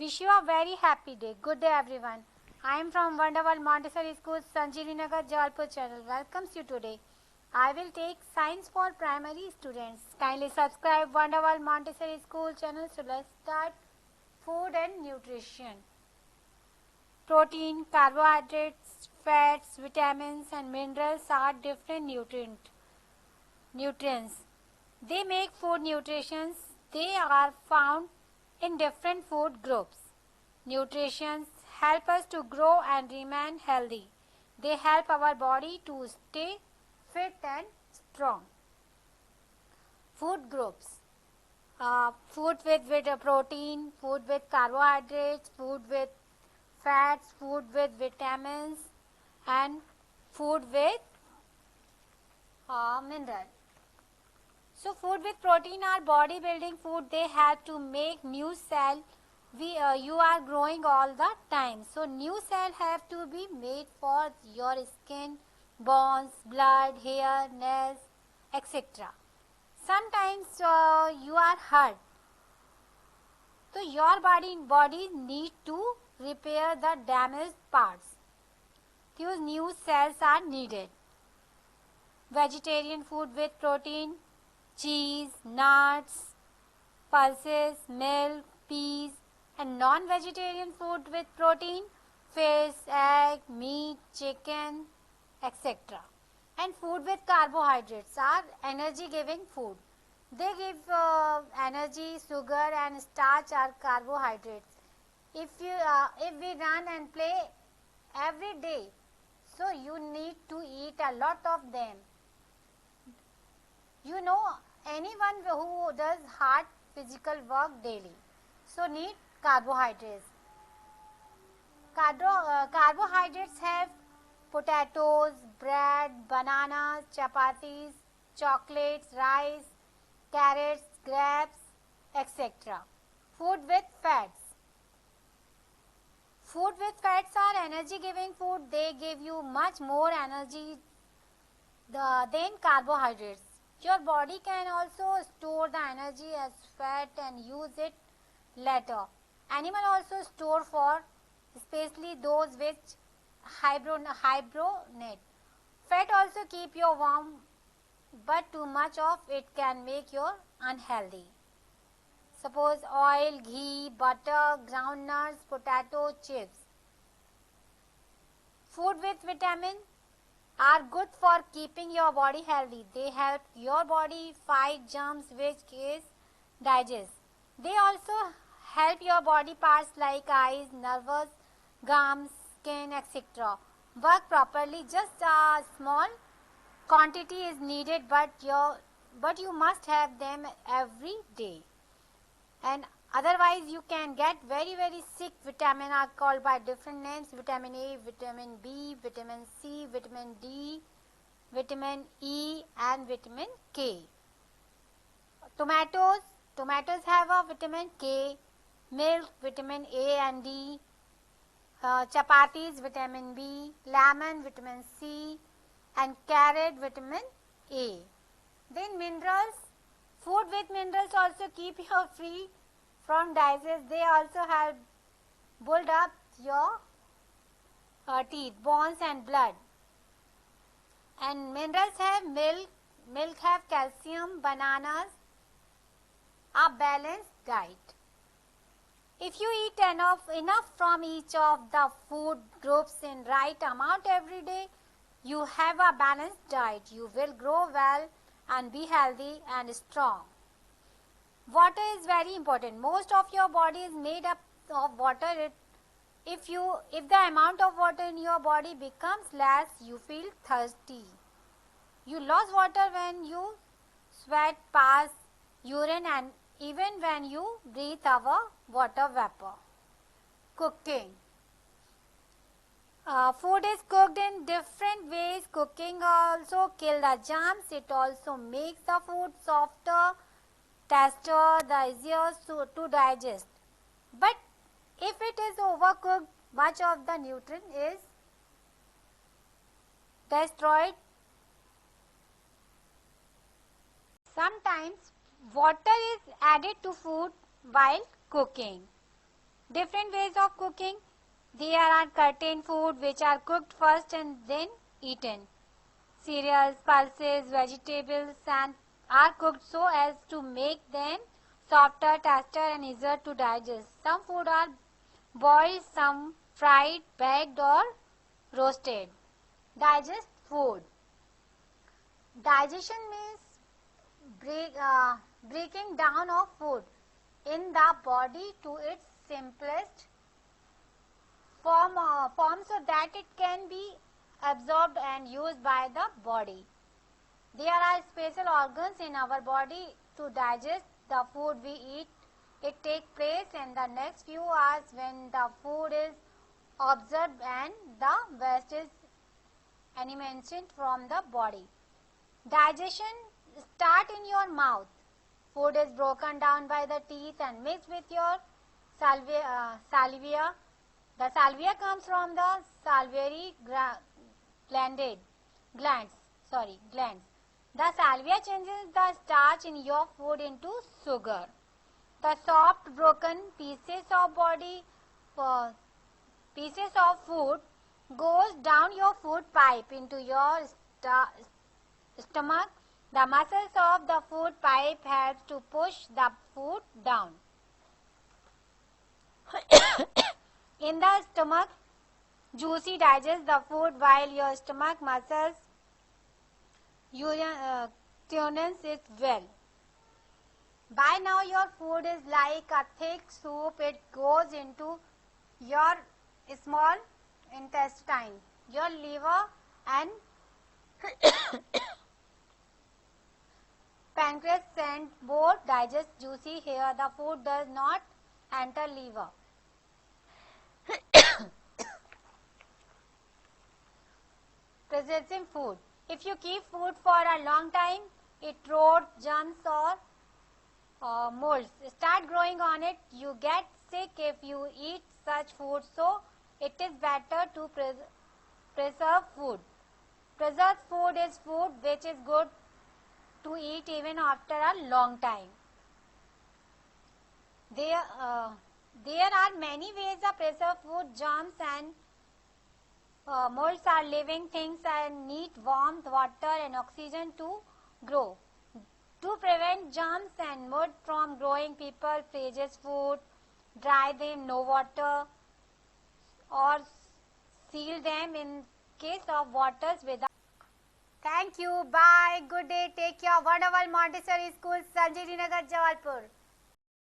Wish you a very happy day. Good day, everyone. I am from Wonderworld Montessori School, Sanjeevani Nagar, Jalpur channel. Welcomes you today. I will take science for primary students. Kindly subscribe Wonderworld Montessori School channel. So let's start. Food and nutrition. Protein, carbohydrates, fats, vitamins, and minerals are different nutrients. They make food nutritions. They are found in different food groups. Nutrients help us to grow and remain healthy. They help our body to stay fit and strong. Food groups. Food with protein, food with carbohydrates, food with fats, food with vitamins, and food with mineral. So food with protein are body building food. They help to make new cell. You are growing all the time. So new cell have to be made for your skin, bones, blood, hair, nails, etc. Sometimes you are hurt. So your body need to repair the damaged parts. Those new cells are needed. Vegetarian food with protein, cheese, nuts, pulses, milk, peas, and non-vegetarian food with protein, fish, egg, meat, chicken, etc. And food with carbohydrates are energy-giving food. They give energy. Sugar and starch are carbohydrates. If we run and play every day, so you need to eat a lot of them. You know, anyone who does hard physical work daily, so need carbohydrates. Carbohydrates have potatoes, bread, bananas, chapatis, chocolates, rice, carrots, grapes, etc. Food with fats. Food with fats are energy giving food. They give you much more energy than carbohydrates. Your body can also store the energy as fat and use it later. Animal also store for, especially those which hibernate. Fat also keep you warm, but too much of it can make you unhealthy. Suppose oil, ghee, butter, groundnuts, potato chips. Food with vitamin are good for keeping your body healthy. They help your body fight germs which is digest. They also help your body parts like eyes, nerves, gums, skin, etc. work properly. Just a small quantity is needed, but you must have them every day. And otherwise you can get very sick. Vitamin are called by different names: vitamin A, vitamin B, vitamin C, vitamin D, vitamin E, and vitamin K. Tomatoes have a vitamin K, milk vitamin A and D, chapatis vitamin B, lemon vitamin C, and carrot vitamin A. Then minerals. Food with minerals also keep you free from disease. They also help build up your teeth, bones, and blood. And minerals have milk have calcium, bananas, a balanced diet. If you eat enough from each of the food groups in right amount every day, you have a balanced diet. You will grow well and be healthy and strong. Water is very important. Most of your body is made up of water. If the amount of water in your body becomes less, you feel thirsty. You lose water when you sweat, pass urine, and even when you breathe our water vapor. Cooking. Food is cooked in different ways. Cooking also kills the germs. It also makes the food softer, tastier, easier to digest. But if it is overcooked, much of the nutrient is destroyed. Sometimes water is added to food while cooking. Different ways of cooking. There are curtain food which are cooked first and then eaten. Cereals, pulses, vegetables and are cooked so as to make them softer, tastier and easier to digest. Some food are boiled, some fried, baked or roasted. Digest food. Digestion means breaking down of food in the body to its simplest form so that it can be absorbed and used by the body. There are special organs in our body to digest the food we eat. It takes place in the next few hours when the food is absorbed and the waste is eliminated from the body. Digestion starts in your mouth. Food is broken down by the teeth and mixed with your salvia. The salvia comes from the salivary glands. The salvia changes the starch in your food into sugar. The soft broken pieces of food goes down your food pipe into your stomach. The muscles of the food pipe help to push the food down. In the stomach, juicy digests the food while your stomach muscles tunes it well. By now your food is like a thick soup. It goes into your small intestine. Your liver and pancreas and both digest juicy. Here the food does not enter liver. Preserving food. If you keep food for a long time, it rots, germs or molds start growing on it. You get sick if you eat such food, so it is better to preserve food. Preserved food is food which is good to eat even after a long time. There are many ways of preserve food. Germs and molds are living things and need warmth, water and oxygen to grow. To prevent germs and mold from growing, people freeze food, dry them, no water, or seal them in case of waters without. Thank you. Bye. Good day. Take care. Wonderful Montessori School, Sanjay Nagar, Jabalpur.